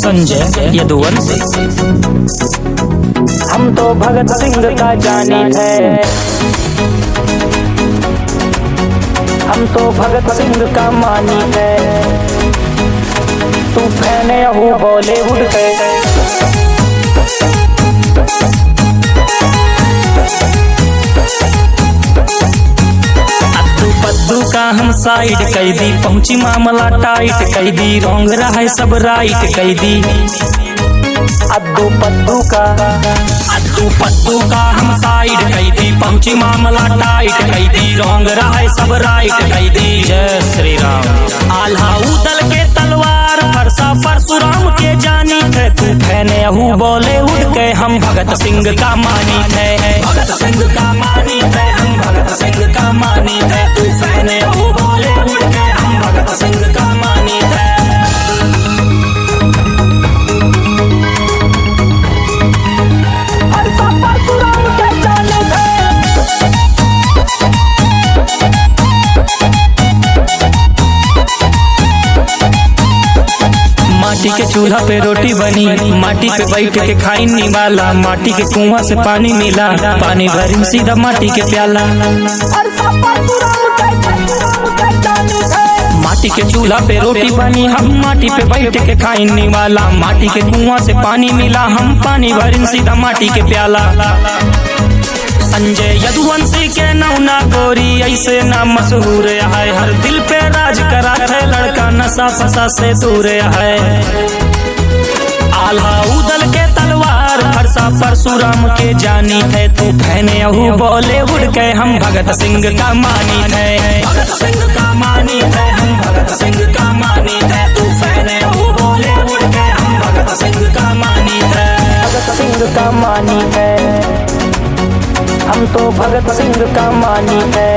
संजय यदुवंशी। हम तो भगत सिंह का जानी थे, हम तो भगत सिंह का मानी थे। तू फैने हूँ बॉलीवुड के, पद्दू का हम साइड कैदी, पहुंची मामला टाइट कैदी, रोंग रहा है सब राइट कैदी। अद्दू पद्दू का हम साइड कैदी, पहुंची मामला टाइट कैदी, रोंग रहा है सब राइट कैदी। जय श्री राम। आल्हा उदल के तलवार, फरसा परशुराम के जानी थे। तू फैने हूँ बॉलीवुड के, हम भगत सिंह का मानी थे, भगत सिंह का मानी थे, हम भगत सिंह का मानी थे। तू फैने हूँ बॉलीवुड के, हम भगत सिंह का मानी थे। माटी के चूल्हा पे रोटी बनी, माटी पे बैठ के खाई निवाला, माटी के कुआं से पानी मिला, पानी भरी सीधा माटी के प्याला। माटी के चूल्हा पे रोटी बनी, हम माटी पे बैठ के खाई निवाला, माटी के कुआं से पानी मिला, हम पानी भरी सीधा माटी के प्याला। संजय यदुवंशी के नौना गोरी ऐसे ना मशहूर है, हर दिल पे राज करा है लड़का, नशा फसा से दूर है। आल्हा उदल के तलवार, फरसा परशुराम के जानी थे। तू फैने हूँ बॉलीवुड के, हम भगत सिंह का मानी थे, भगत सिंह का मानी थे, हम भगत सिंह का मानी थे। तू फैने हूँ बॉलीवुड के, हम भगत सिंह का मानी थे, भगत सिंह का मानी थे। हम तो भगत सिंह का मानी थे।